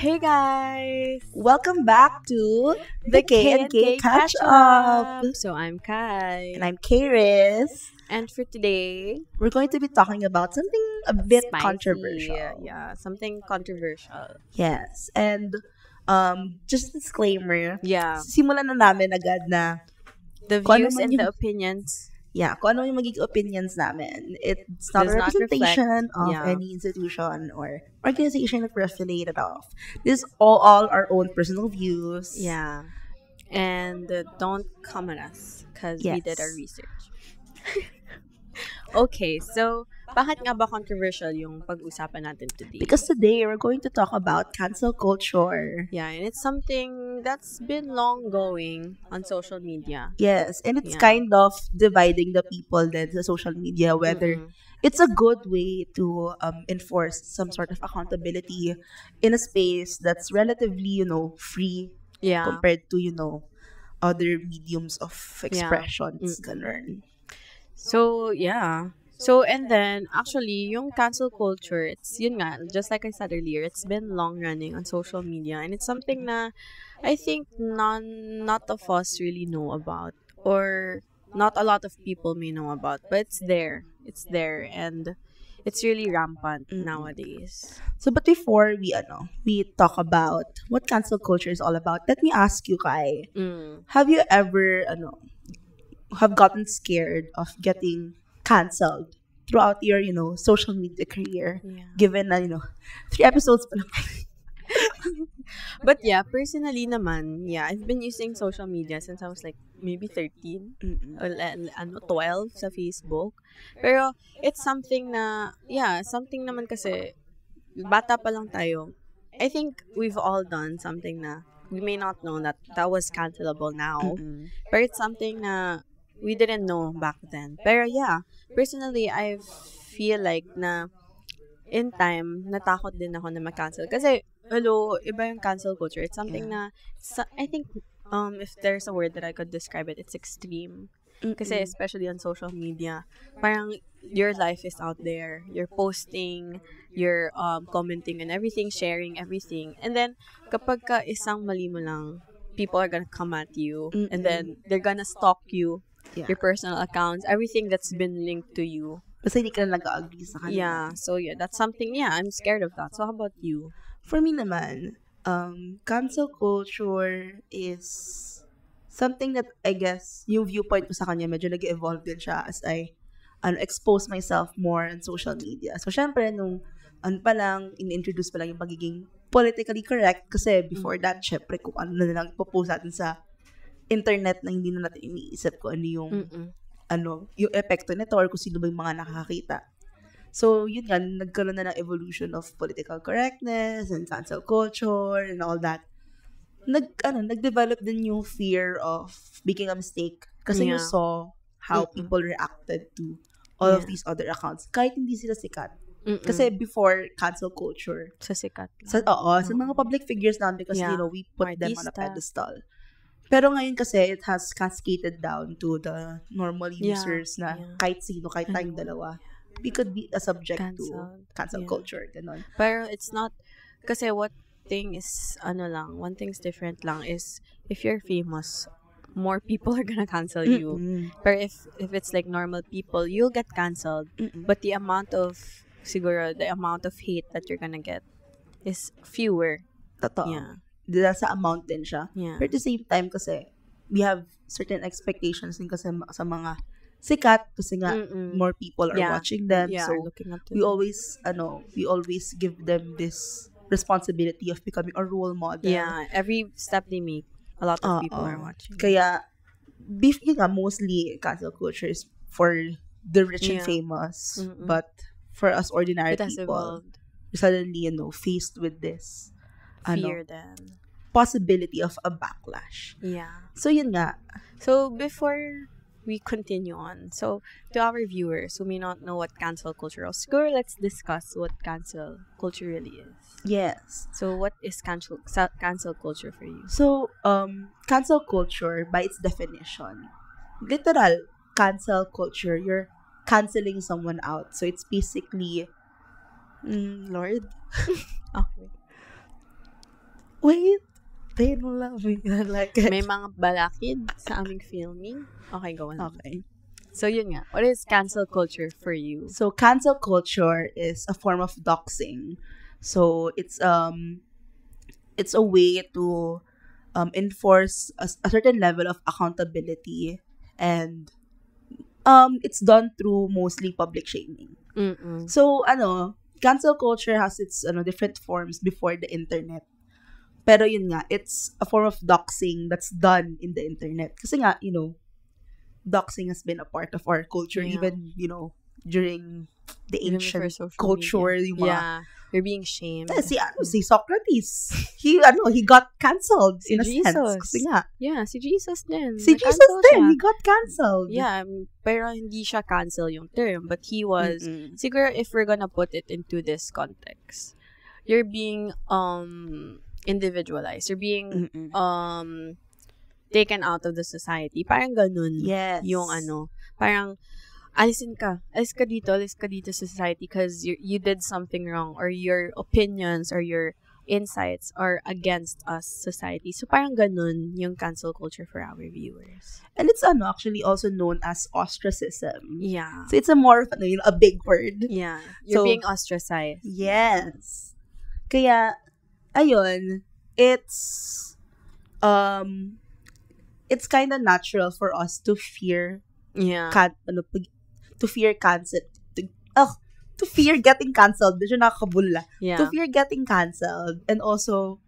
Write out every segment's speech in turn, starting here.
Hey guys! Welcome back to the K and K Catch Up. So I'm Kai. And I'm Karis. And for today, We're going to be talking about something a bit spicy. controversial. Yeah, something controversial. Yes. And just a disclaimer. Yeah. Simulan na namin agad na The kung ano views man and yung- the opinions. kung ano yung magiging opinions namin. It's not Does a not representation reflect, of yeah. any institution or organization that we're affiliated of. This is all our own personal views. Yeah. And don't come at us because we did our Yes. research. Okay, so bakit nga ba controversial yung pag-usapan natin today? Because today we're going to talk about cancel culture. Yeah, and it's something that's been long going on social media. Yes, and it's Yeah. kind of dividing the people then sa social media, whether Mm-mm. it's a good way to enforce some sort of accountability in a space that's relatively, free Yeah. compared to, other mediums of Yeah. expressions. Mm-mm. Ganun. So, yeah. So, and then, actually, yung cancel culture, it's, yun nga, just like I said earlier, it's been long running on social media. And it's something na I think not of us really know about. Or not a lot of people may know about. But it's there. It's there. And it's really rampant nowadays. So, but before we talk about what cancel culture is all about, let me ask you, Kai, have you ever, have gotten scared of getting canceled throughout your, social media career? Yeah. Given na, 3 episodes pa lang. But yeah, personally naman, yeah, I've been using social media since I was like maybe 13 or 12 sa Facebook. Pero it's something na, yeah, something naman kasi bata pa lang tayo. I think we've all done something na we may not know that that was cancelable now. But it's something na we didn't know back then. Pero yeah, personally, I feel like na in time, natakot din ako na ma-cancel. Kasi, iba yung cancel culture. It's something na, I think, if there's a word that I could describe it, it's extreme. Kasi especially on social media, parang your life is out there. You're posting, you're commenting and everything, sharing everything. And then, kapag ka isang mali mo lang, people are gonna come at you. And then, they're gonna stalk you, your personal accounts, everything that's been linked to you. Basta hindi ka na nag-agree sa kanila. Yeah, so yeah, that's something, yeah, I'm scared of that. So how about you? For me naman, cancel culture is something that I guess yung viewpoint ko sa kanya medyo nag-evolve din siya as I expose myself more on social media. So syempre nung pa lang, in-introduce pa lang yung pagiging politically correct kasi before that, syempre kung ano na lang ipopost natin sa internet na hindi na natin iniisip ko ano yung yung epekto nito or kung sino ba yung mga nakakakita. So, yun nga, nagkaroon na ng evolution of political correctness and cancel culture and all that. Nag-develop din yung fear of making a mistake kasi you saw how people reacted to all of these other accounts kahit hindi sila sikat. Kasi before cancel culture, Sa sikat. sa mga public figures naman because, we put them on a Artista. pedestal. Pero ngayon kasi, it has cascaded down to the normal users na kahit sino, kahit tayong dalawa, we could be a subject to cancel culture. Ganon. Pero it's not, kasi one thing's different lang is, if you're famous, more people are gonna cancel you. Pero if it's like normal people, you'll get canceled. But the amount of hate that you're gonna get is fewer. Totoo. Yeah. Sa amount din siya. Yeah. But at the same time kasi, we have certain expectations din kasi sa mga sikat kasi nga more people are watching them. Yeah, So, looking up to we them. always give them this responsibility of becoming a role model. Yeah, every step they make, a lot of people are watching. Kaya, yun nga, mostly cancel culture is for the rich and famous. But for us ordinary It has people, evolved. we're suddenly, faced with this Fear then. possibility of a backlash. Yeah. So, yun nga. So, before we continue on, so to our viewers who may not know what cancel culture is, let's discuss what cancel culture really is. Yes. So, what is cancel culture for you? So, cancel culture, by its definition, literal cancel culture, you're canceling someone out. So, it's basically, Lord, Okay. Wait, they don't love me. I like it. May mga balakid sa aming filming. Okay, go on. Okay. So, yun nga. What is cancel culture for you? So cancel culture is a form of doxing. So it's a way to enforce a certain level of accountability, and it's done through mostly public shaming. Mm-mm. So cancel culture has its different forms before the internet. Pero yun nga, it's a form of doxing that's done in the internet. Kasi nga, doxing has been a part of our culture, Yeah. even, during the Even before ancient social culture. media. Yung mga, Yeah. You're being shamed. si Socrates, he got cancelled Si in a sense. Jesus. Kasi nga, Yeah, si Jesus din. si Jesus Na-cancel din, siya. he got cancelled. Yeah, pero hindi siya cancel yung term. But he was, Mm-mm. siguro if we're gonna put it into this context, you're being individualized. You're being Mm-mm. taken out of the society. Parang ganun. Yes. Yung parang alis ka dito sa society because you did something wrong, or your opinions or your insights are against us society. So parang ganun yung cancel culture for our viewers. And it's actually also known as ostracism. Yeah. So it's a more of a big word. Yeah. You're So, being ostracized. Yes. Kaya, ayun, it's kind of natural for us to fear Yeah. to fear cancel to fear getting canceled. Medyo nakakabulla. Yeah. To fear getting canceled, and also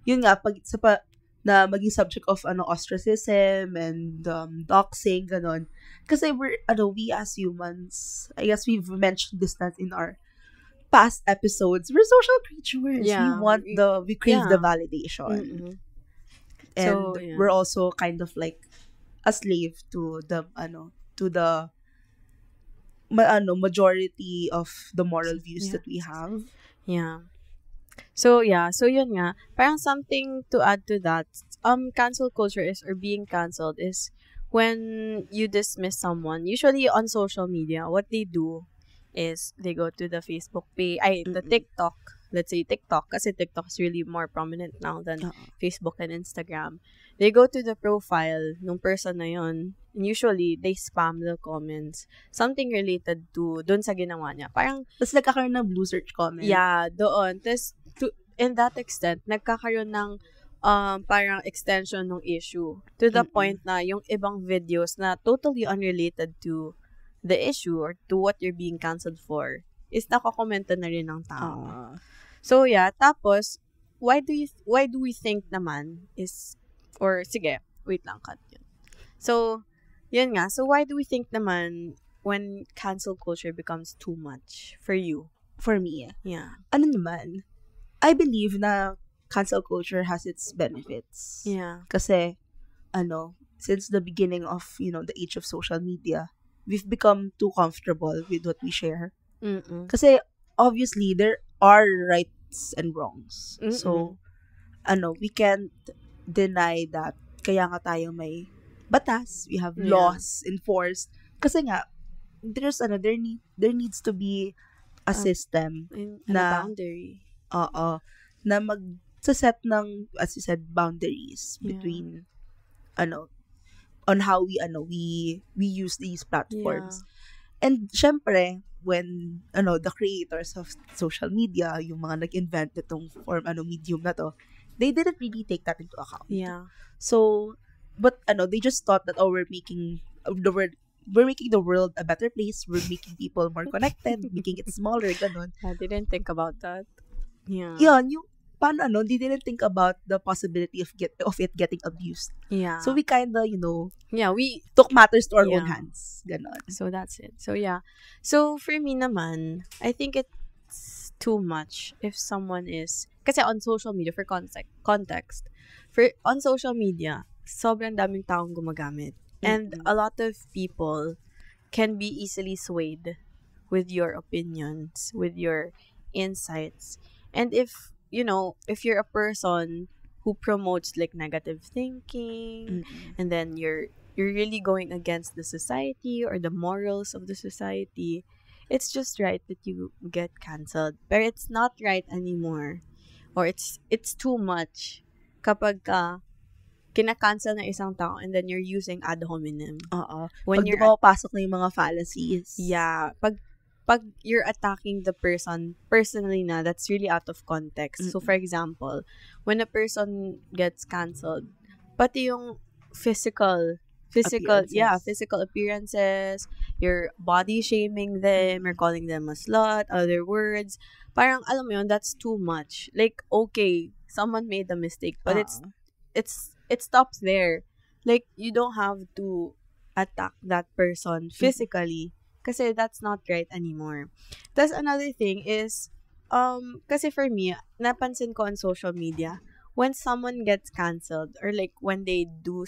yun nga pag sa pa na maging subject of ostracism and doxing, ganon. Kasi we as humans, I guess we've mentioned this that in our past episodes, we're social creatures. Yeah. We crave the Yeah. validation. Mm-mm. And So, yeah. we're also kind of like a slave to the majority of the moral views Yeah. that we have. Yeah. So yun nga. Parang something to add to that, cancel culture is, or being canceled is when you dismiss someone, usually on social media, what they do is they go to the Facebook page, the Mm-mm. TikTok. Let's say TikTok, kasi TikTok is really more prominent now than Oo. Facebook and Instagram. They go to the profile nung person na yun, and usually they spam the comments, something related to dun sa ginawa niya. Parang, Tapos nagkakaroon ng blue search comment. yeah, doon. Tapos, in that extent, nagkakaroon ng parang extension ng issue. To the Mm-mm. point na yung ibang videos na totally unrelated to the issue or to what you're being canceled for is nakakomenta na rin ng tao. So, yeah. Tapos, why do we think naman is, or sige, wait lang, cut yun. So, yun nga. So, why do we think naman when cancel culture becomes too much for you? For me, Yeah. naman, I believe na cancel culture has its benefits. Yeah. Kasi, since the beginning of, the age of social media, we've become too comfortable with what we share. Mm-mm. Kasi, obviously, there are rights and wrongs. Mm-mm. So, we can't deny that. Kaya nga tayo may batas, we have Yeah. laws enforced. Kasi nga, there needs to be a system And na- a boundary. na mag-set ng, as you said, boundaries Yeah. between, on how we use these platforms. And syempre, when the creators of social media, yung mga nag-invent nitong medium na to, they didn't really take that into account. Yeah. So, but they just thought that we're making the world a better place. We're making people more connected, making it smaller, ganon. I didn't think about that. Yeah. Yun, yung paano they didn't think about the possibility of it getting abused. Yeah. So we kinda, yeah, we took matters to our own Yeah. hands. Ganon. So that's it. So yeah. So for me naman, I think it's too much if someone is, kasi on social media, for context, on social media, sobrang daming taong gumagamit. And Mm-mm. a lot of people can be easily swayed with your opinions, with your insights. And if you're a person who promotes like negative thinking, and then you're really going against the society or the morals of the society, it's just right that you get canceled. But it's not right anymore, or it's too much kapag kina-cancel na isang tao and then you're using ad hominem. Oo. When Pag you're dumapasok na yung mga fallacies. Yeah. Pag you're attacking the person personally na, that's really out of context. So, for example, when a person gets canceled, pati yung physical appearances, you're body shaming them, you're calling them a slut, other words. Parang, alam mo yun, that's too much. Like, okay, someone made a mistake, but it stops there. Like, you don't have to attack that person physically kasi that's not right anymore. That's another thing is, kasi for me, napansin ko on social media, when someone gets canceled or like when they do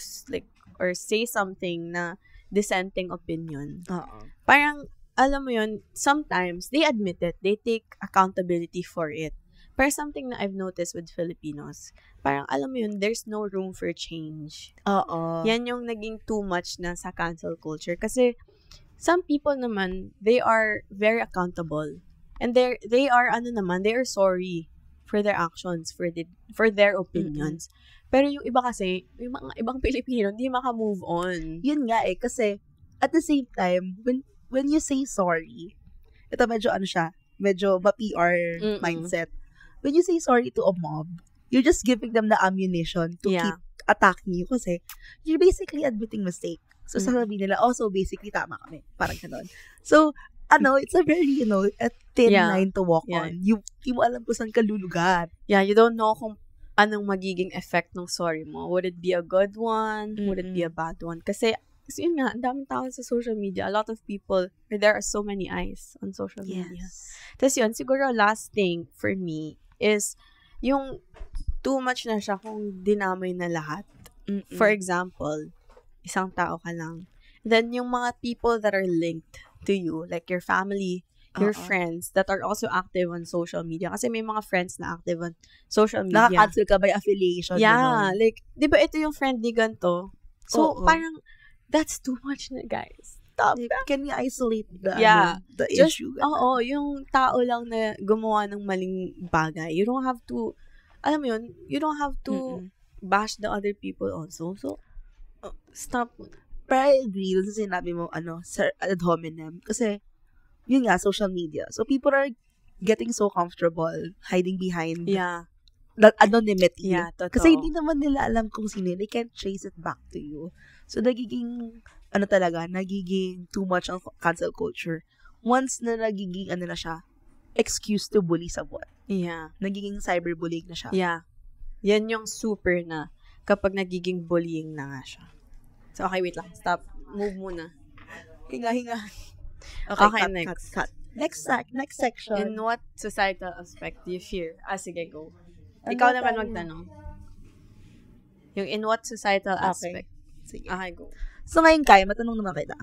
or say something na dissenting opinion, parang, alam mo yun, sometimes they admit it, they take accountability for it. Pero something na I've noticed with Filipinos, parang alam mo yun, there's no room for change. Yan yung naging too much na sa cancel culture. Kasi some people naman, they are very accountable. And they are sorry for their actions, for their opinions. Pero yung iba kasi, yung mga ibang Pilipino, hindi maka-move on. Yun nga kasi at the same time, when you say sorry, ito medyo ma-PR mindset. When you say sorry to a mob, you're just giving them the ammunition to keep attacking you kasi you're basically admitting mistake. So, sasabihin nila, also basically tama kami. Parang ganon. So, it's a very, a thin line to walk on. You mo alam kung saan ka lulugar. Yeah, you don't know kung anong magiging effect ng sorry mo. Would it be a good one? Would it be a bad one? Kasi yun nga, ang daming tao sa social media. A lot of people, there are so many eyes on social media. Tapos yun, siguro last thing for me is yung too much na siya kung dinamay na lahat. For example, isang tao ka lang. Then, yung mga people that are linked to you, like your family, your friends that are also active on social media. Kasi may mga friends na active on social media. Naka-cancel ka by affiliation. Yeah. Like, di ba ito yung friend ni ganito? So, parang, that's too much na, guys. Stop. Can we isolate the issue? Yung tao lang na gumawa ng maling bagay. You don't have to, alam mo yun, you don't have to bash the other people also. So, stop. Pero I agree sa sinabi mo, sa ad hominem. Kasi, yun nga, social media. So, people are getting so comfortable hiding behind that anonymity. Yeah, totoo. Kasi hindi naman nila alam kung sino. They can't trace it back to you. So, nagiging too much ang cancel culture. Once na nagiging, na siya, excuse to bully someone. Yeah. Nagiging cyberbullying na siya. Yeah. Yan yung super na kapag nagiging bullying na nga siya. So, okay, wait lang. Stop. Move muna. Hinga. Okay, next. Cut. Next section. In what societal aspect do you fear? Sige, go. Ikaw naman magtanong. Yung in what societal aspect? Sige. Okay, go. So, ngayon, matanong naman kita.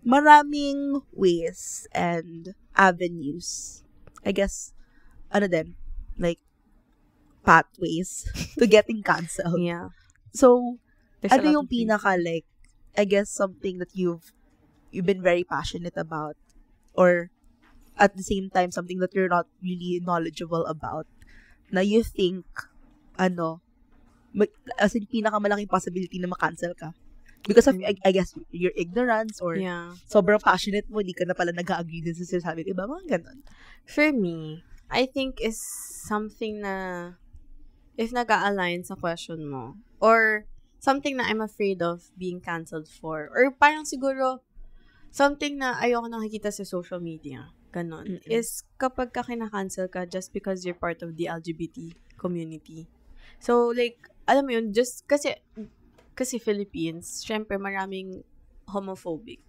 Maraming ways and avenues. I guess, like, pathways to getting canceled. Yeah. So, ano yung pinaka, like, I guess something that you've been very passionate about, or at the same time, something that you're not really knowledgeable about, na you think, as in, pinakamalaking possibility na ma-cancel ka. Because of, I guess, your ignorance, or sobrang passionate mo, di ka na pala nag-agree din sa sinasabi, iba, mga ganon. For me, I think is something na, if nag-a-align sa question mo, or something na I'm afraid of being canceled for, or parang siguro, something na ayoko nakikita sa social media, ganon, is kapag ka kina-cancel ka just because you're part of the LGBT community. So, like, alam mo yun, just kasi Philippines, syempre maraming homophobic.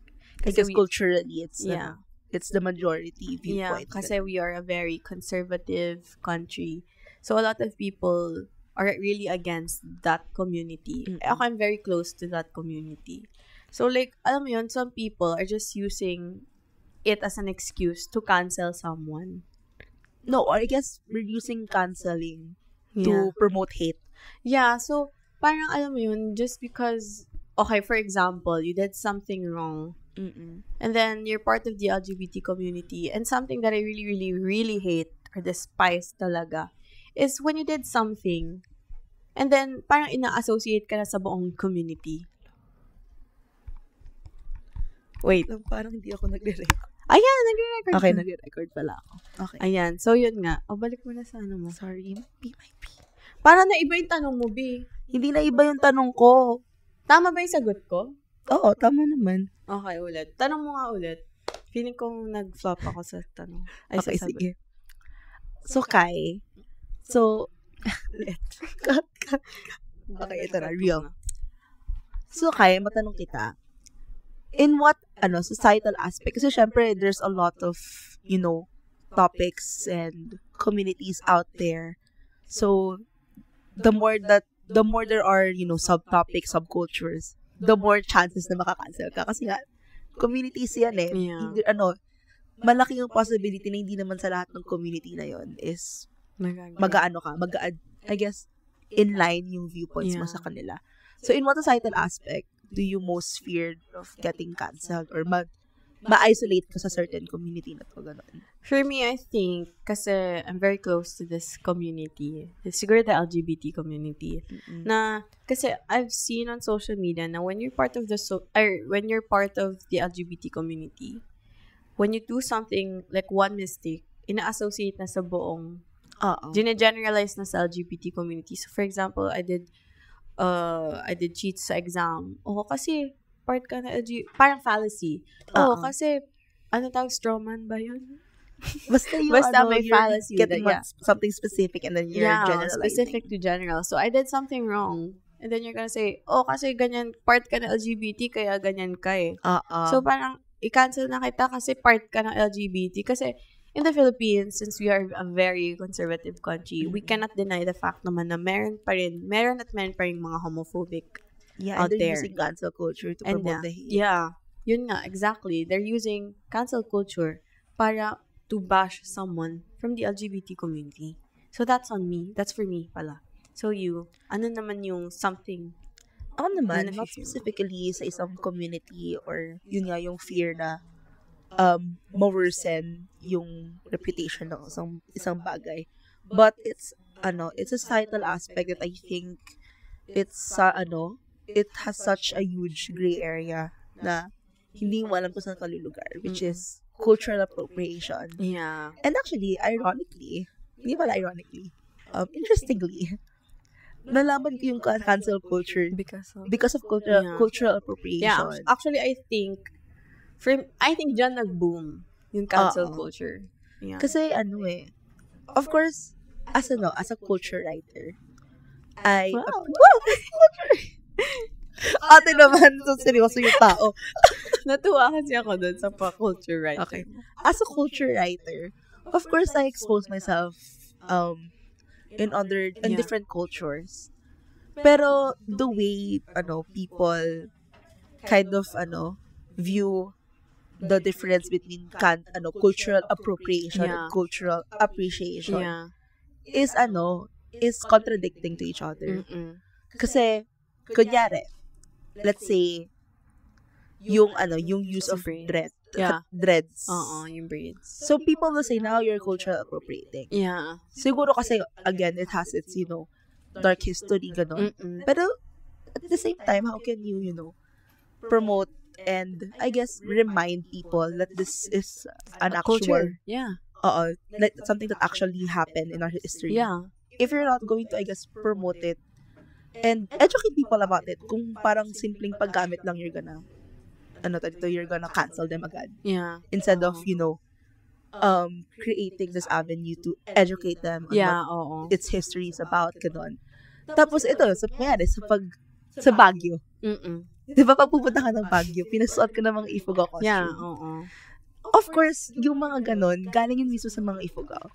Because culturally, it's the majority viewpoint. Yeah, kasi we are a very conservative country. So, a lot of people are really against that community. Ako, I'm very close to that community. So, like, alam mo yun, some people are just using it as an excuse to cancel someone. No, or I guess we're using canceling to promote hate. Yeah, so, parang alam mo yun, just because, okay, for example, you did something wrong, and then you're part of the LGBT community, and something that I really, really, really hate or despise talaga is when you did something, and then parang ina-associate ka na sa buong community. Wait. Parang hindi ako nagre-record. Ayan, nagre-record. Okay, na. nagre-record pala ako. Okay. Ayan, so yun nga. Balik mo na sa ano mo. Sorry, might be. Parang naiba yung tanong mo, B. Hindi na iba yung tanong ko. Tama ba yung sagot ko? Oo, tama naman. Okay, ulit. Tanong mo nga ulit. Feeling kong nag-flop ako sa tanong. Ay, Okay, sa sagot. sige. So, Kai. So, cut. Okay, ito na, real. So, Kai, matanong kita. In what, societal aspect? Kasi syempre, there's a lot of, topics and communities out there. So, the more there are, subtopics, subcultures, the more chances na makakancel ka. Kasi nga, communities yan eh. Yeah. Hindi, malaki yung possibility na hindi naman sa lahat ng community na yon is I guess, inline yung viewpoints mo sa kanila. So, in what societal aspect do you most fear of getting cancelled or ma-isolate ka sa certain community na to, gano'n? For me, I think, kasi I'm very close to this community. Siguro the LGBT community. Mm-mm. Na, kasi I've seen on social media na when you're part of the LGBT community, when you do something, like one mistake, ina-associate na sa buong, gine-generalize na sa LGBT community. So, for example, I did cheat sa exam. Kasi, part ka na parang fallacy. Kasi, strawman ba yun? Basta may fallacy. Getting something specific and then you're generalizing. Specific to general. So, I did something wrong. And then you're gonna say, kasi ganyan, part ka na LGBT, kaya ganyan ka eh. So, parang, i-cancel na kita kasi part ka ng LGBT. Kasi, in the Philippines, since we are a very conservative country, we cannot deny the fact naman na meron pa rin mga homophobic out they're there. using cancel culture to promote the hate. Yeah. Yun nga, exactly. They're using cancel culture para to bash someone from the LGBT community. So, that's on me. That's for me pala. So, ano naman yung something? Ako naman, not specifically sa isang community or yun nga yung fear na ma-worsen yung reputation ng isang bagay. But it's a societal aspect that I think it has such a huge gray area na hindi mo alam kung saan kalulugar, which is cultural appropriation. Yeah. And actually, interestingly, nalaman ko yung cancel culture because of cultural appropriation. Yeah, actually, I think dyan nag-boom yung cancel culture. Yeah. Kasi of course, as a culture writer, Ate naman, so seryoso yung tao. Natuwa kasi ako dun sa culture writer. Okay. As a culture writer, of course, I expose myself in different cultures. Pero the way people kind of view the difference between cultural appropriation and cultural appreciation is contradicting to each other. Mm-mm. Kasi kunyari, let's say yung use of dreads. Yung braids. So people will say now you're cultural appropriating. Yeah. Siguro kasi again it has its dark history ganon. Pero at the same time, how can you promote and I guess remind people that this is an actual culture. Yeah. Like something that actually happened in our history. Yeah. If you're not going to, I guess, promote it and educate people about it, kung parang simpleng paggamit lang you're gonna cancel them agad. Yeah. Instead of, creating this avenue to educate them on what its history is about, ganon. Tapos ito, sa Baguio. Di ba pag pupunta ka ng Baguio, pinasuot ka ng mga Ifugao costume? Yeah, oo. Of course, yung mga ganon, galing yun mismo sa mga Ifugao.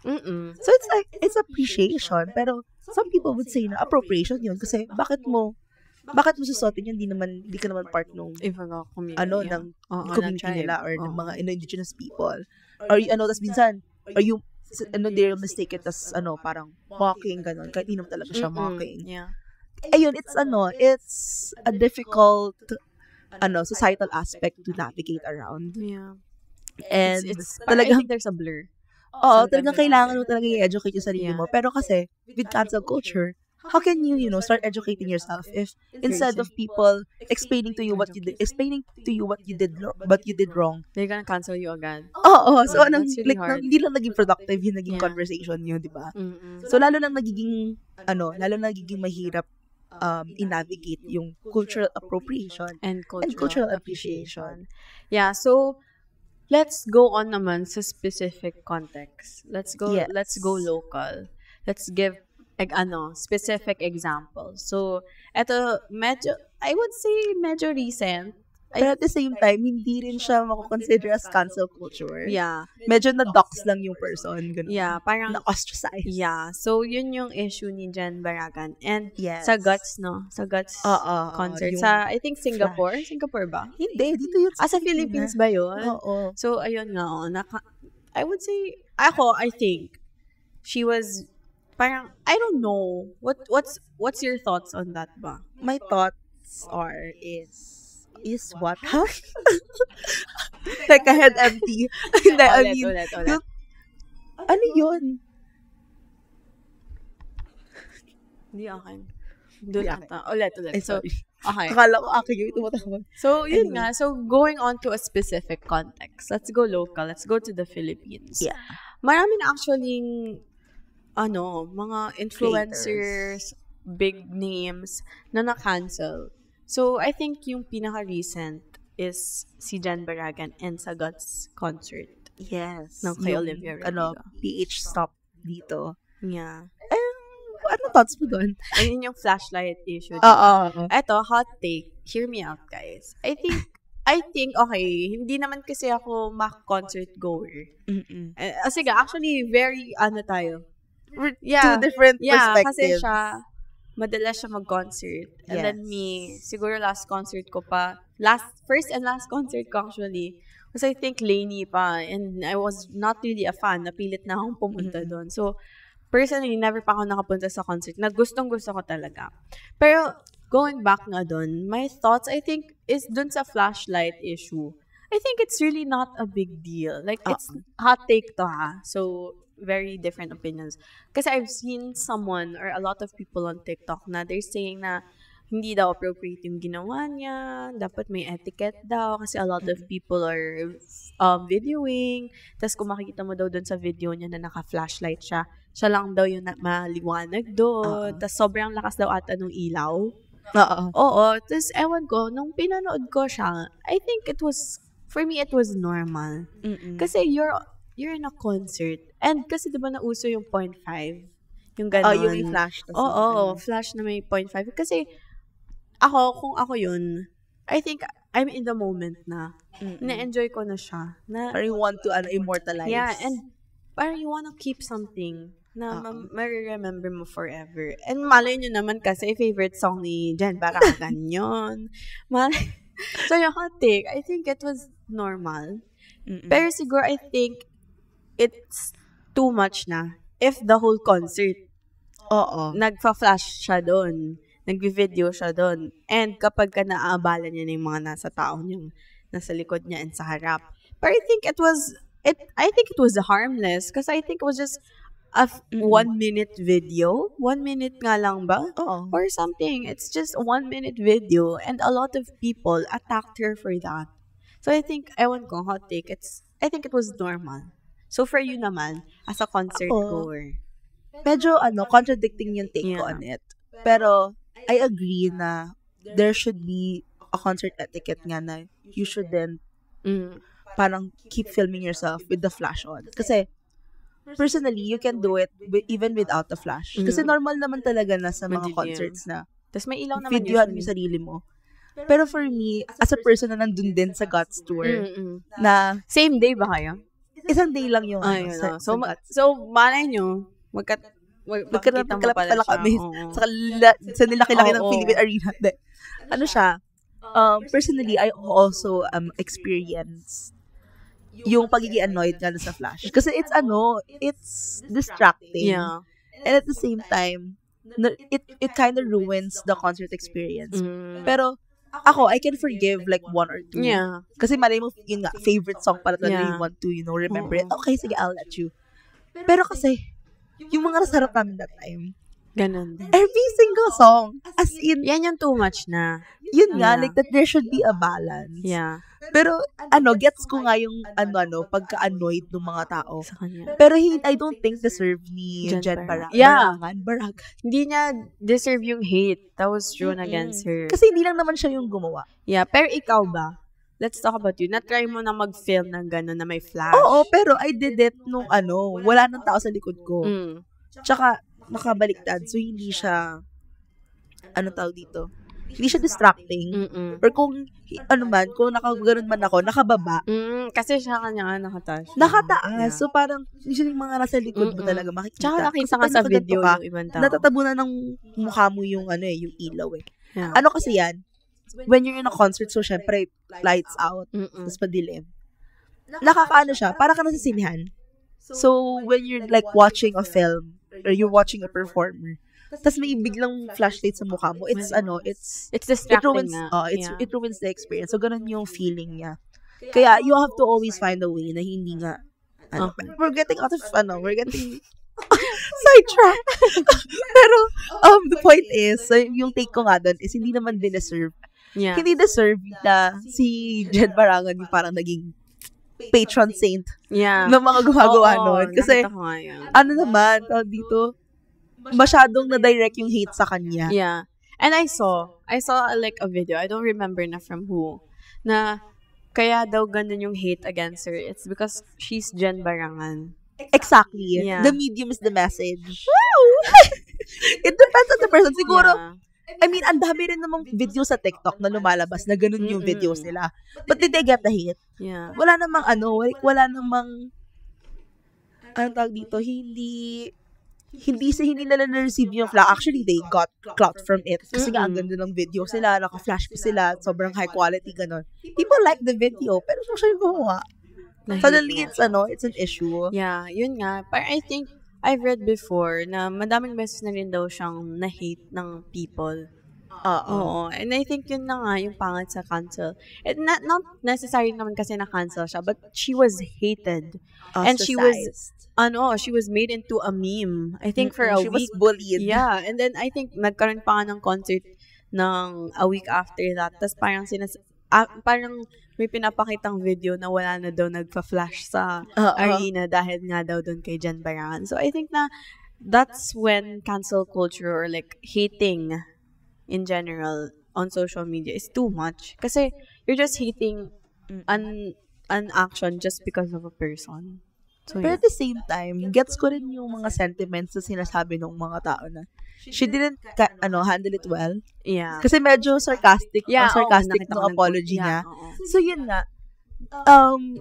So it's like, it's appreciation, pero some people would say na appropriation yun kasi bakit mo susuotin yun, hindi ka naman part nung Ifugao community. ng community nila or ng mga indigenous people. Or tas minsan, they'll mistake it as parang mocking ganon, kahit hindi naman talaga siya mocking. Yeah. Ayun, it's a difficult societal aspect to navigate around. Yeah. And It's talagang I think there's a blur Oo, Sometimes talagang it's kailangan mo hard. talaga i-educate yung sarili Yeah. mo. Pero kasi, with cancel culture, how can you, start educating yourself if instead of people explaining to you what you did, what you did wrong. They're gonna cancel you agad. Oo, so anong, That's really like, hard. hindi lang naging productive yung naging Yeah. conversation yun, di ba? Mm-mm. So, lalo nang nagiging mahirap i-navigate yung cultural appropriation And and cultural appreciation. Yeah, so let's go on naman sa specific context. Let's go Yes. local. Let's give specific examples. So, eto I would say medyo recent. Pero at the same time, hindi rin siya mako-consider as cancel culture. Yeah. Medyo na-dox lang yung person. Ganun. Yeah, parang Na-ostracize. yeah. So, yun yung issue ni Jen Baragan. And Yes. sa Guts, no? Sa Guts concert. yung Sa, I think, Singapore. Singapore ba? Hindi, dito yun. Sa Philippines ba yun? Oo. So, ayun nga, I would say, I think, she was, parang, I don't know, what's your thoughts on that ba? My thoughts is what? Huh? Like a head empty. Hindi, I mean, Ulit. ano yun? Hindi akin. Doon Hindi akin. ata. Ulit. Ay, So, sorry. okay. Akala ko akin yung tumatawag. So, yun Anyway. nga. So, going on to a specific context. Let's go local. Let's go to the Philippines. Yeah. Marami na actually, mga influencers, big names, na na-cancel. So, I think yung pinaka-recent is si Jen Baragan and sa Guts concert. Yes. Ng kay Yung, Olivia Rodrigo. PH stop dito. Yeah. Ano thoughts mo doon? And yun yung flashlight issue. Oo. Eto, hot take. Hear me out, guys. I think, okay, hindi naman kasi ako concert goer. Mm-mm. Sige, actually, very, tayo. Two Yeah. different Yeah, kasi perspectives. siya, madalas siya mag-concert. And then Yes. me, siguro last concert ko pa, first and last concert ko actually, was I think Lainey pa. And I was not really a fan. Napilit na akong pumunta doon. So, personally, never pa ako nakapunta sa concert na gustong-gusto ko talaga. Pero, going back na doon, my thoughts, I think, is doon sa flashlight issue. I think it's really not a big deal. Like, it's hot take to ha. So, very different opinions. Kasi I've seen someone or a lot of people on TikTok na they're saying na hindi daw appropriate yung ginawa niya. Dapat may etiquette daw kasi a lot of people are videoing. Tapos kung makikita mo daw dun sa video niya na naka-flashlight siya, siya lang daw yung maliwanag doon. Tapos sobrang lakas daw ata nung ilaw. Oo. Oo. Tapos ewan ko, nung pinanood ko siya, I think for me, it was normal. Mm-mm. Kasi you're in a concert. And kasi diba nauso yung 0.5? Yung gano'n. Yung flash. Oo, flash na may 0.5. Kasi, kung ako yun, I think I'm in the moment na. Na-enjoy ko na siya. Parang you want to immortalize. Yeah, and parang you wanna keep something na ma-remember mo forever. And malay nyo naman kasi favorite song ni Jen Baragan yun. So yung hot take, I think it was normal. Mm-mm. Pero siguro, I think it's too much na. If the whole concert, nagpa-flash siya doon, nagvi-video siya doon, and kapag ka naaabala niya na yung mga nasa tao niyang nasa likod niya and sa harap. But I think it was harmless because I think it was just a 1-minute video. 1 minute nga lang ba? Oo. Or something. It's just a 1-minute video and a lot of people attacked her for that. So I think, ewan ko, hot take, I think it was normal. So for you naman, as a concert goer. Medyo, contradicting yung take ko on it. Pero, I agree na there should be a concert etiquette nga na you shouldn't parang keep filming yourself with the flash on. Kasi, personally, you can do it even without the flash. Kasi normal naman talaga na sa mga concerts na Tapos may ilaw naman videohan mo yung sarili mo. Pero for me, as a person na nandun din sa Guts Tour, na same day ba kayo? isang day lang yung So, malay nyo, magkita mo pala kami siya. sa nilaki-laki ng Philippine Arena. Ano siya? Personally, I also experienced yung pagiging annoyed nga sa flash. Kasi it's distracting. Yeah. And at the same time, it kind of ruins the concert experience. Pero, I can forgive like 1 or 2. Yeah. Kasi malay mo, yun nga, favorite song pala talaga Yeah. you want to, remember it. Okay, sige, I'll let you. Pero kasi, yung mga nasa harap namin that time, Ganun din. every single song, as in, Yan yung too much na. yun nga, Yeah. like that there should be a balance. Yeah. Pero, gets ko nga yung, pagka-annoyed ng mga tao. Sa kanya. Pero I don't think deserve ni Jen Jen Barangan. Barangan. Hindi niya deserve yung hate that was thrown against her. Kasi hindi lang naman siya yung gumawa. Yeah, pero ikaw ba? Let's talk about you. Na-try mo na mag-film ng gano'n na may flash. Oo, pero I did it nung wala nang tao sa likod ko. Mm. Tsaka, nakabaliktad. So, hindi siya, tawag dito? Hindi siya distracting. Mm-mm. Or kung, kung nakaganon man ako, nakababa. Kasi siya kanya nga nakataas. Nakataas. Yeah. So, parang, usually yung mga nasa likod mo talaga makikita. Tsaka nakita Kasi nga pag sa nakaganto video ka, yung ibang tao. natatabunan ng mukha mo yung, yung ilaw eh. Yeah. Ano kasi yan? When you're in a concert, so syempre, lights out, Mm-mm. tapos madilim. Nakakaano siya, para ka nasa sinehan. So, when you're like watching a film, or you're watching a performer, tapos may biglang flashlight sa mukha mo, it's It's it distracting ruins, nga. it ruins the experience. So, ganun yung feeling niya. Kaya, you have to always find a way na hindi nga, we're getting out of, we're getting sidetrack. Pero, the point is, so, yung take ko nga dun is, hindi naman deserve. Yeah. Hindi deserve na si Jen Barangan yung parang naging patron saint Yeah. ng mga gumagawa Oo, nun. Kasi, nakita ko nga yan. naman, tawag dito, masyadong na-direct yung hate sa kanya. Yeah. And I saw like a video, I don't remember na from who, na kaya daw ganun yung hate against her. It's because she's Jen Barangan. Exactly. Yeah. The medium is the message. It depends on the person. Siguro, Yeah. I mean, ang dami rin namang video sa TikTok na lumalabas na ganun yung videos nila. But did they get the hate? Yeah. Wala namang wala namang, tawag dito, hindi nila na-receive yung flack. Actually, they got clout from it. Kasi nga, ang ganda ng video sila, naka-flash pa sila, sobrang high quality, ganun. People like the video, pero siya yung gumawa. Suddenly, it's an issue. Yeah, yun nga. But I think I've read before na madaming beses na rin daw siyang na-hate ng people. Oo. And I think yun na nga yung pangit sa cancel. And not necessarily naman kasi na-cancel siya, but she was hated. And she was made into a meme. I think for a she week. was bullied. Yeah, and then I think nagkaroon pa nga ng concert ng a week after that. Tapos parang parang may pinapakitang video na wala na daw nagpa-flash sa arena dahil nga daw doon kay Jen Barangan. So I think na that's when cancel culture or like hating in general on social media is too much. Kasi you're just hating an action just because of a person. So, Pero at the same time, gets ko rin yung mga sentiments na sinasabi ng mga tao na she didn't handle it well. yeah. Kasi medyo sarcastic nakita ng ko apology yeah, niya. oo. So yun nga,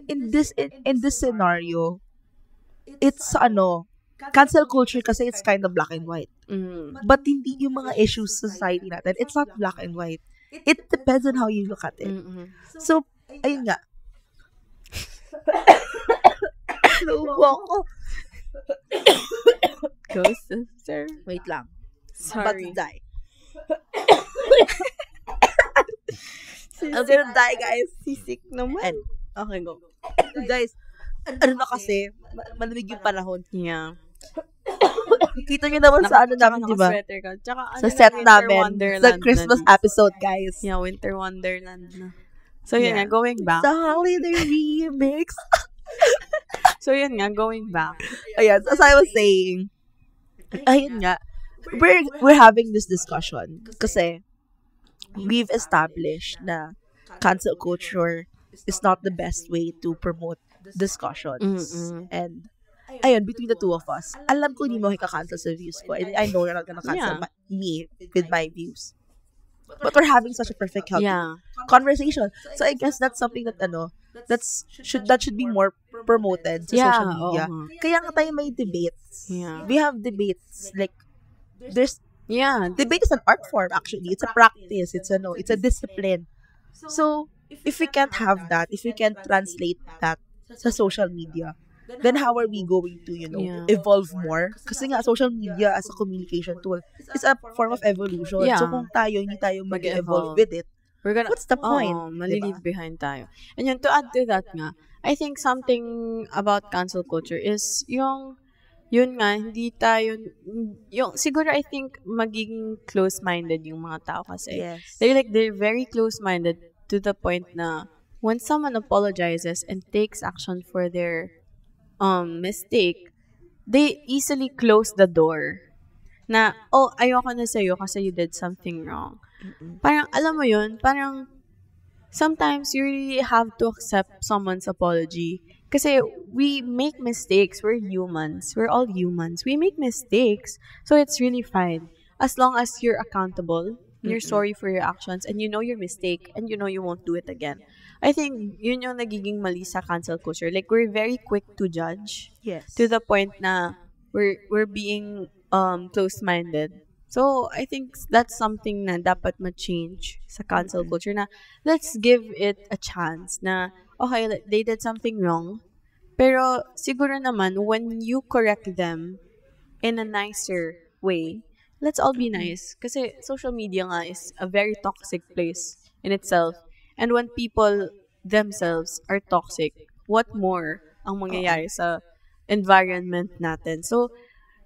in this scenario, it's cancel culture kasi it's kind of black and white. But hindi yung mga issues sa society natin, it's not black and white. It depends on how you look at it. So, ayun nga. Naubo ako. Go, sister. Wait lang. Sorry. About to die. I'm gonna die, guys. Sisik naman. Okay, go. Guys, na kasi, malamig yung panahon. Yeah. Kita nyo naman sa namin, di ba? Sweater ka. Tsaka Sa set namin, Wonderland sa Christmas na. episode, guys. Yeah, Winter Wonderland na. So, yun Yeah. nga, going back. The holiday remix. So, yun nga, going back. Ayan, as I was saying, ayun nga, we're having this discussion kasi we've established na cancel culture is not the best way to promote discussions. And ayun, between the two of us, alam ko hindi mo kaka-cancel sa views ko. And I know you're not gonna cancel me with my views. But we're having such a perfect healthy conversation. So I guess that's something that should be more promoted sa social media. Kaya nga tayo may debates. Yeah. We have debates like Yeah. debate is an art form actually. It's a practice. It's a discipline. So if we can't have that, if we can't translate that sa social media, then how are we going to, evolve more? Kasi nga, social media as a communication tool is a form of evolution. Yeah. So, kung hindi tayo mag-evolve with it, what's the point? Malilive behind tayo. And yun, to add to that nga, I think something about cancel culture is yung yun nga, hindi tayo, yung, siguro I think, magiging close-minded yung mga tao kasi. Yes. They're very close-minded to the point na when someone apologizes and takes action for their mistake, they easily close the door. Na, oh, ayoko na sa'yo kasi you did something wrong. Parang, alam mo yun, parang, sometimes you really have to accept someone's apology. Kasi we make mistakes. We're humans. We're all humans. We make mistakes. So it's really fine. As long as you're accountable, you're sorry for your actions, and you know your mistake, and you know you won't do it again. I think yun yung nagiging mali sa cancel culture. Like, we're very quick to judge. Yes. To the point na we're being close-minded. So, I think that's something na dapat ma-change sa cancel culture na let's give it a chance na, okay, they did something wrong, pero siguro naman, when you correct them in a nicer way, let's all be nice. Kasi social media nga is a very toxic place in itself. And when people themselves are toxic, what more ang mangyayari sa environment natin? So,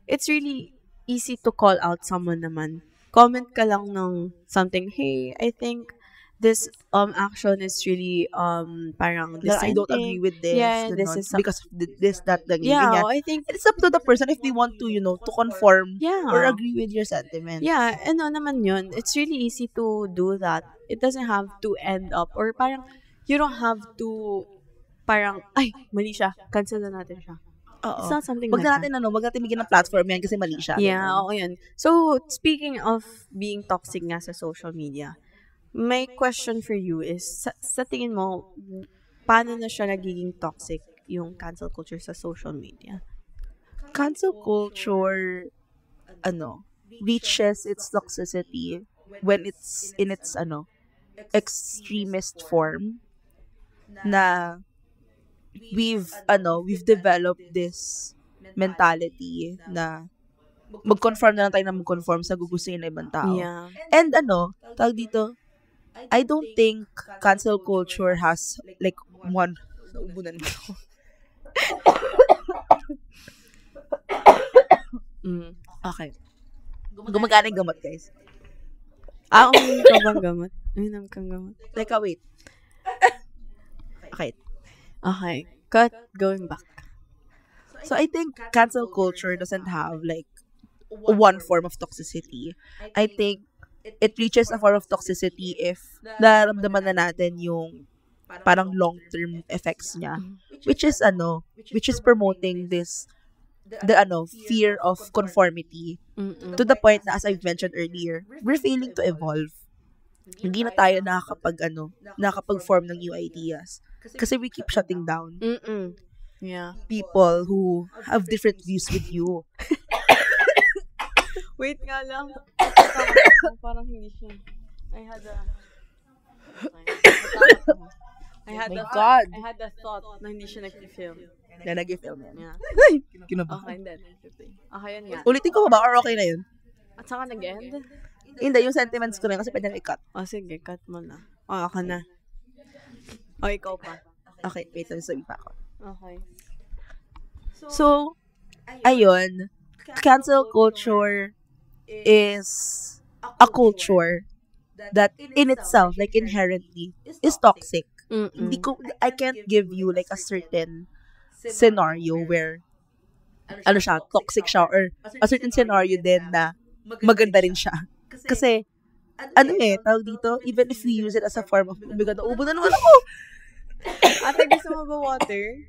it's really easy to call out someone naman. Comment ka lang ng something, hey, I think this action is really parang That I don't agree dissenting. with this. Yeah, this ganon. is Because of this, that, ganyan. yeah, ganyan. I think It's up to the person if they want to, to conform yeah. or agree with your sentiment. Yeah, ano naman yun. It's really easy to do that. It doesn't have to end up or parang you don't have to parang ay, mali siya. Cancel na natin siya. Oo. It's not something Wag like na natin, wag natin bigyan ng platform yan kasi mali siya. yeah, Ganon. oo yun. So, speaking of being toxic nga sa social media, my question for you is, sa tingin mo, paano na siya nagiging toxic yung cancel culture sa social media? Cancel culture, reaches its toxicity when it's in its, extremist form na we've developed this mentality na mag-conform na lang tayo na mag-conform sa gugustuhin ng ibang tao. Yeah. And tawag dito, I don't think cancel culture has like one naubunan mo. Okay. Gumagana yung gamot, guys. Uminom ka bang gamot? Uminom kang gamot? Teka, wait. Okay. Okay. Cut. Going back. So I think cancel culture doesn't have like one form of toxicity. I think it reaches a form of toxicity if nararamdaman na natin yung parang long-term effects niya, which is promoting this fear of conformity to the point na, as I've mentioned earlier, we're failing to evolve. Hindi na tayo nakakapag-form ng new ideas kasi we keep shutting down Yeah. people who have different views with you. Wait nga lang. Parang hindi siya. I had a God. I had a thought na hindi siya nag-film. Na nag-film yan. Yeah. Kinabahan. Okay, then. Okay, yun nga. Ulitin ko ba or okay na yun? At saka nag-end? Hindi, yung sentiments ko na yun kasi pwede na i-cut. Sige, cut mo na. Ako na. Ikaw pa. Okay, wait, sabi pa ako. Okay. So, ayun, cancel culture is a culture that in itself, like inherently, is toxic. I can't give you like a certain scenario where toxic siya, or a certain scenario din na maganda rin siya. Kasi, tawag dito, even if we use it as a form of, naubo na naman ako. Ate, gusto mo ba water?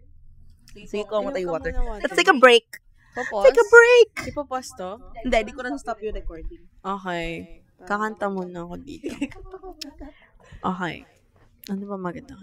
Sige, kuha mo tayo water. Water. Let's take a break. Popos? Take a break! Ipopos to? Hindi ko na stop yung recording. Okay. Kakanta muna ako dito. Okay. Ano ba maganda?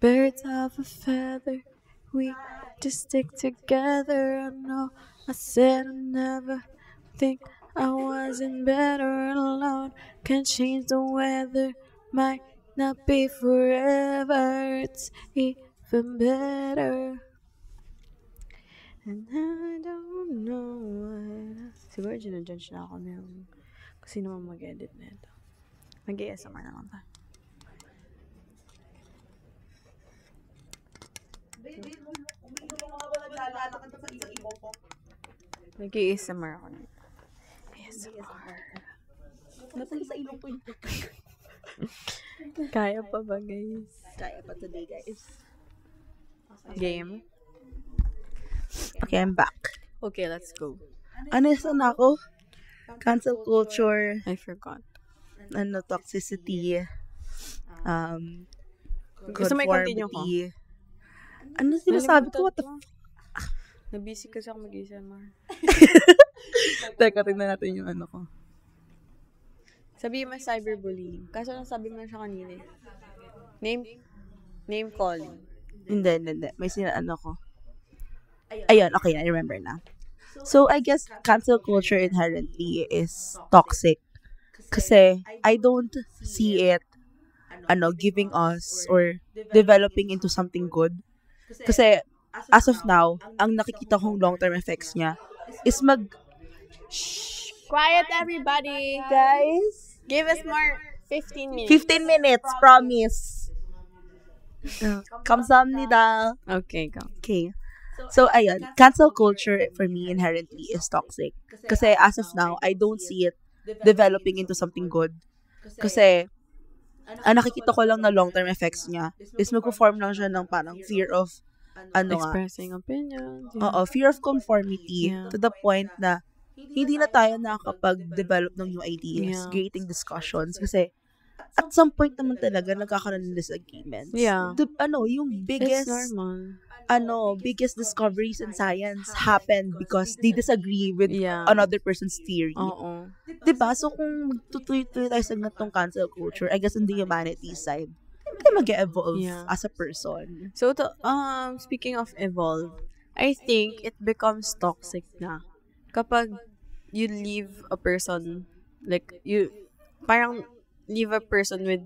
Birds of a feather, we just stick together. I know I said I never think I wasn't better alone. Can't change the weather, might not be forever. It's even better. And I don't know what. Siguro ginajudge na ako na yung kasi naman mag-edit na ito. Mag-ASMR naman pa. Nag-ASMR ako nito. ASMR. Napali sa ilong ko yun. Kaya pa ba, guys? Kaya pa today, guys. Game? Okay, I'm back. Okay, let's go. Ano yun ako? Cancel culture, I forgot. toxicity, Gusto may continue ko? conformity. Ano sinasabi ko? What the Nabisi kasi ako mag-ASMR. Teka, tingnan natin yung ano ko. Sabihin mo cyberbullying. Kaso nasabi mo na siya kanina eh. Name calling. Hindi. May ano ko. Ayun, okay, I remember na. So, I guess cancel culture inherently is toxic. Kasi I don't see it giving us or developing into something good. Kasi as of now, ang nakikita kong long-term effects niya is Quiet everybody! Guys, Give us more 15 minutes. 15 minutes, promise. 감사합니다. Okay, go. Okay. So, ayun, cancel culture for me inherently is toxic. Kasi as of now, I don't see it developing into something good. Kasi, ang nakikita ko lang na long-term effects niya is magpo-form lang siya ng parang fear of, Expressing opinions. fear of conformity to the point na hindi na tayo nakakapag-develop ng new ideas, creating discussions. Kasi, at some point naman talaga, nagkakaroon ng disagreements. Yeah. Yung biggest, It's normal. biggest discoveries in science happen because they disagree with another person's theory. Oo. Diba? So, kung magtutuloy tayo sa ganitong cancel culture, I guess on the humanities side, hindi mag-evolve as a person. So, speaking of evolve, I think it becomes toxic na kapag you leave a person, like, parang leave a person with,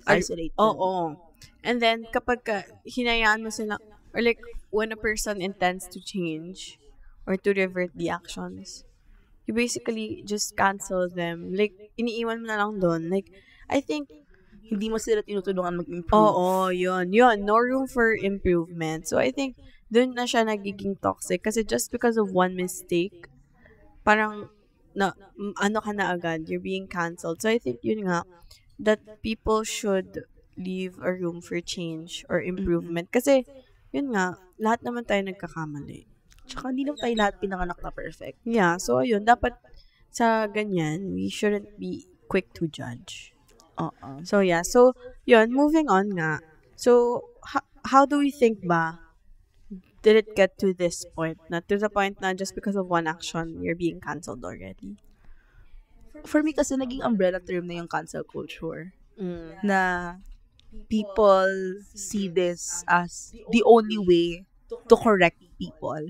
Isolated. Oo. And then, kapag hinayaan mo sila, or like, when a person intends to change or to revert the actions, you basically just cancel them. Like, iniiwan mo na lang doon. Like, I think, Hindi mo sila tinutulungan mag-improve. oo, yun. No room for improvement. So, I think, doon na siya nagiging toxic. Kasi just because of one mistake, parang, ka na agad, you're being canceled. So, I think, yun nga, that people should leave a room for change or improvement. Kasi, yun nga, lahat naman tayo nagkakamali. Tsaka hindi naman tayo lahat pinanganak na perfect. Yeah, so ayun, dapat sa ganyan, we shouldn't be quick to judge. So yeah, so yun, moving on nga. So, how do we think ba did it get to this point? Na to the point na just because of one action, you're being cancelled already? For me kasi naging umbrella term na yung cancel culture. Mm. Na people see this as the only way to correct people.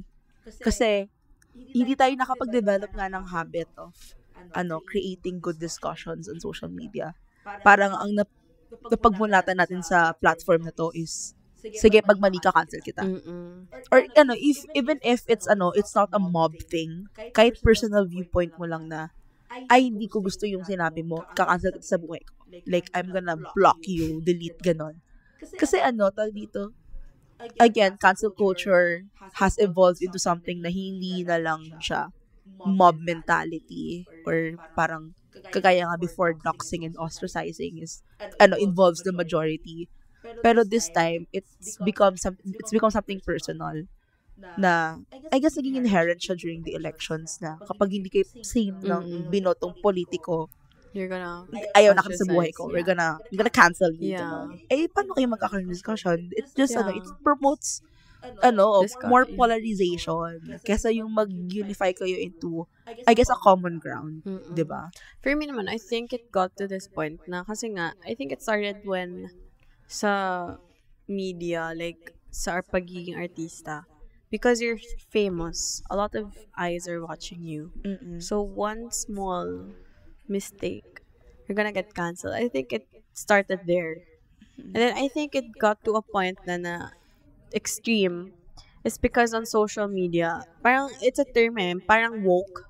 Kasi hindi tayo nakapag-develop nga ng habit of creating good discussions on social media. Parang ang napagmulatan natin sa platform na to is sige, pag mali ka, cancel kita. Or even if it's not a mob thing, kahit personal viewpoint mo lang na ay, hindi ko gusto yung sinabi mo, kakancel kita sa buhay ko. Like, I'm gonna block you, delete, ganon. Kasi tawag dito, again, cancel culture has evolved into something na hindi na lang siya mob mentality or parang kagaya nga before doxing and ostracizing is involves the majority. Pero this time it's become something personal na I guess naging inherent siya during the elections na kapag hindi kayo same ng binotong politiko, You're gonna ayaw na kami sa buhay ko. ostracize, We're gonna cancel you. Yeah. Paano kayo magkakaroon ng discussion? It just it promotes Discussion. more polarization kesa yung mag-unify kayo into I guess a common ground, 'di ba? For me naman, I think it got to this point na kasi nga, I think it started when sa media, like sa pagiging artista. Because you're famous, a lot of eyes are watching you. So one small mistake, you're gonna get canceled. I think it started there. And then I think it got to a point na extreme is because on social media, parang it's a term parang woke.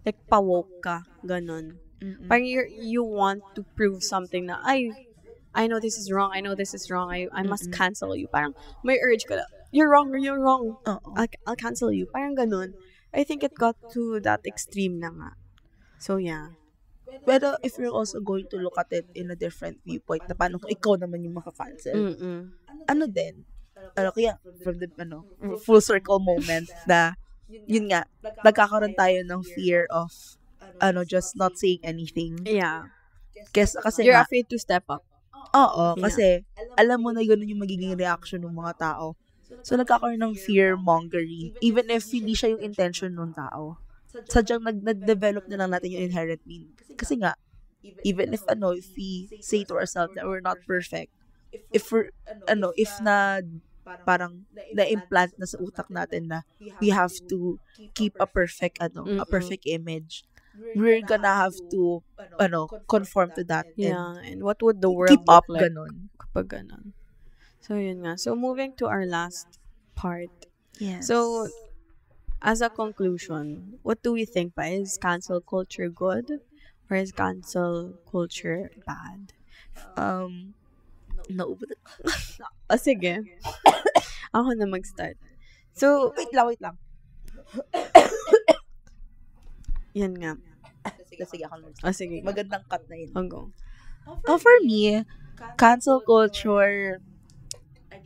Like, pa-woke ka, ganun. Parang you want to prove something na, I know this is wrong, I must cancel you. Parang may urge ka na, you're wrong. Oo. I'll cancel you. Parang ganun. I think it got to that extreme na nga. So, yeah. Pero if you're also going to look at it in a different viewpoint, na paano kung ikaw naman yung makakancel, ano din, kaya from the, full circle moment na, yun nga, nagkakaroon tayo ng fear of, just not saying anything. Yeah. Kasi You're nga, afraid to step up. oo, kasi, alam mo na ganun yung magiging reaction ng mga tao. So, nagkakaroon ng fear-mongering, even if hindi siya yung intention ng tao. Sadyang nag-develop na lang natin yung inherent meaning. Kasi nga, even if we say to ourselves that we're not perfect, if parang na-implant na sa utak natin na we have to keep a perfect image, we're gonna have to conform to that. Yeah, and what would the world keep up look like ganon. kapag ganon? So, yun nga. So, moving to our last part. Yes. So, as a conclusion, what do we think ba? Is cancel culture good? Or is cancel culture bad? Naubod. Sige. Ako na mag-start. So, Wait lang. yan nga. Sige, ako mag-start. Sige. Magandang cut na yun. Go. For me, cancel culture,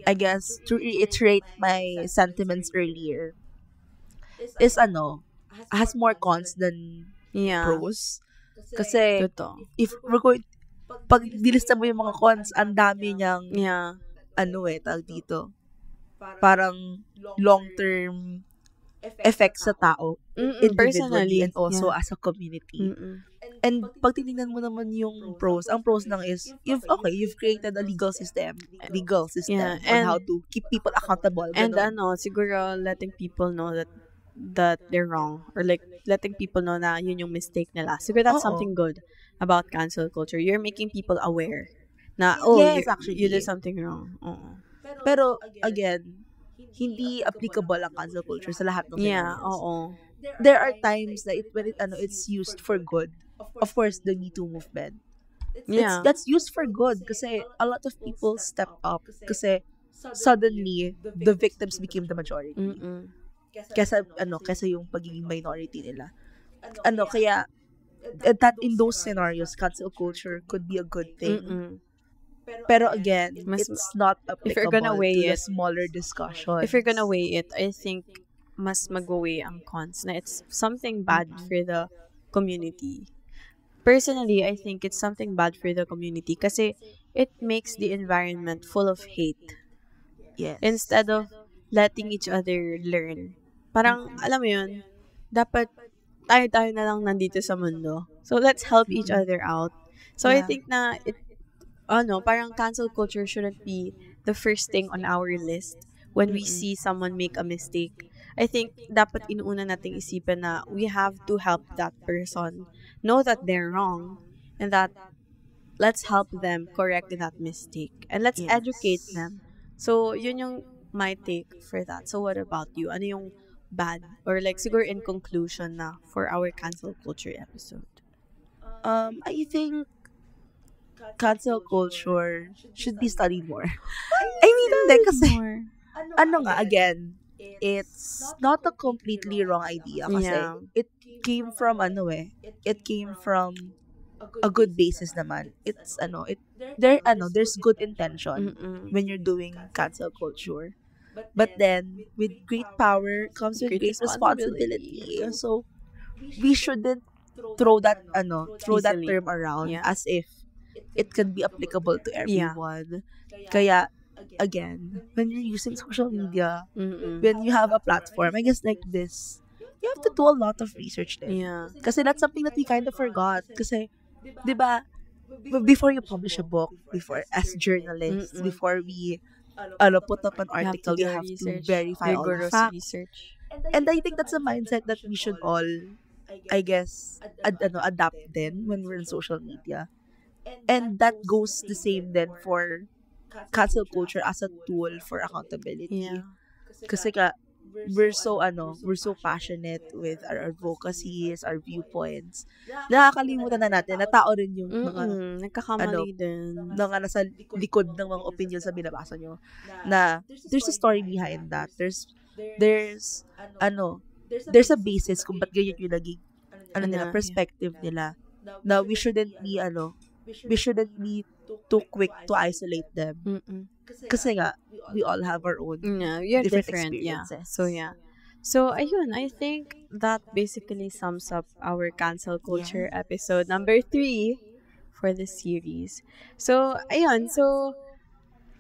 I guess, to reiterate my sentiments earlier, is has more cons than Yeah. pros. Kasi, Totoo. if we're going, pag dilista mo yung mga cons, ang dami niyang, Yeah. tawag dito, parang long-term effects sa tao, individually, Personally. and also Yeah. as a community. Mm-mm. And pag tinignan mo naman yung pros, ang pros lang is, you've created a legal system Yeah, on and- how to keep people accountable. And ganun. siguro letting people know that they're wrong, or like letting people know na yun yung mistake nila. Siguro that's Oo. something good about cancel culture. You're making people aware na Yes, you actually. did something wrong. Oo. Pero, again, hindi applicable ang cancel culture sa lahat ng Yeah, scenarios. oo. There are times that it's used for good. Of course, the Me Too movement. Yeah. That's used for good kasi a lot of people stepped up kasi suddenly the victims became the majority. Mm-mm. Kesa yung pagiging minority nila. Kaya that in those scenarios, cancel culture could be a good thing. Mm-mm. Pero again, Mas- it's not if you're applicable gonna weigh to the it- smaller discussions. If you're gonna weigh it, I think mas mag-weigh ang cons na it's something bad for the community. Personally, I think it's something bad for the community kasi it makes the environment full of hate Yes. instead of letting each other learn. Parang, alam mo yun, dapat tayo na lang nandito sa mundo. So, let's help each other out. So, I Yeah. think na parang cancel culture shouldn't be the first thing on our list when we see someone make a mistake. I think dapat inuuna nating isipin na we have to help that person know that they're wrong and that let's help them correct that mistake and let's Yes. educate them. So, yun yung my take for that. So, what about you? Ano yung bad or like siguro in conclusion na for our cancel culture episode? I think cancel culture should be studied more. I mean, hindi kasi, again, it's not a completely wrong idea kasi Yeah. it came from it came from a good basis naman. It's there's good intention Mm-mm. when you're doing cancel culture. But then with great power comes with Great great responsibility. responsibility. So we shouldn't throw that Easily. term around Yeah. as if it can be applicable to Yeah. everyone. Kaya again, when you're using social media, Mm-mm. when you have a platform, I guess like this, you have to do a lot of research there. Yeah. Kasi that's something that we kind of forgot. Kasi, di ba, before you publish a book, before as journalists, Mm-mm. before we put up an You have to article, do you have to research, verify all the rigorous facts. research. And I think that's a mindset that we should all, I guess, adapt then when we're in social media. And that goes the same then for cancel culture as a tool for accountability. Yeah. Kasi we're so passionate with our advocacies, our viewpoints. Nakakalimutan na natin na tao rin yung mga Nagkakamali din. mga nasa likod ng mga opinion sa binabasa nyo. Na there's a story behind that. There's there's a basis kung ba't ganyan yung naging, Yeah. perspective nila. Na we shouldn't be too quick to isolate them. Mm-mm. Kasi nga, we all have our own Yeah, you're different different. Yeah. experiences. So yeah. So ayun, I think that basically sums up our cancel culture episode number 3 for this series. So ayun, so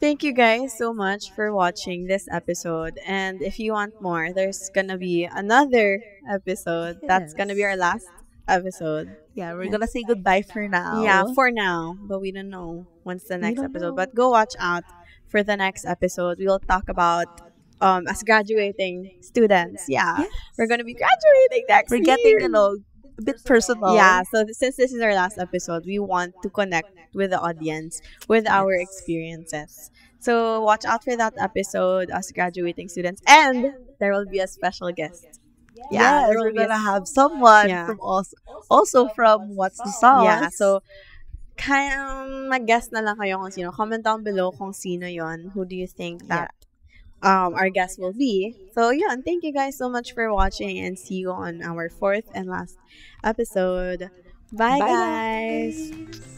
thank you guys so much for watching this episode. And if you want more, there's gonna be another episode. That's gonna be our last episode. Yeah, we're gonna say goodbye for now. Yeah, for now. But we don't know when's the next don't episode. know. But go watch out for the next episode. We'll talk about as graduating students. Yeah. Yes. We're gonna be graduating next We're year. getting, a bit personal. Yeah, so since this is our last episode, we want to connect with the audience with our experiences. So watch out for that episode, us graduating students, and there will be a special guest. Yeah, there will we're be a- gonna have someone Yeah. from also from What's the Sauce. Yeah, so mag-guess na lang kayo kung sino. Comment down below kung sino yon. Who do you think that our guest will be? So yun, thank you guys so much for watching and see you on our 4th and last episode. Bye guys.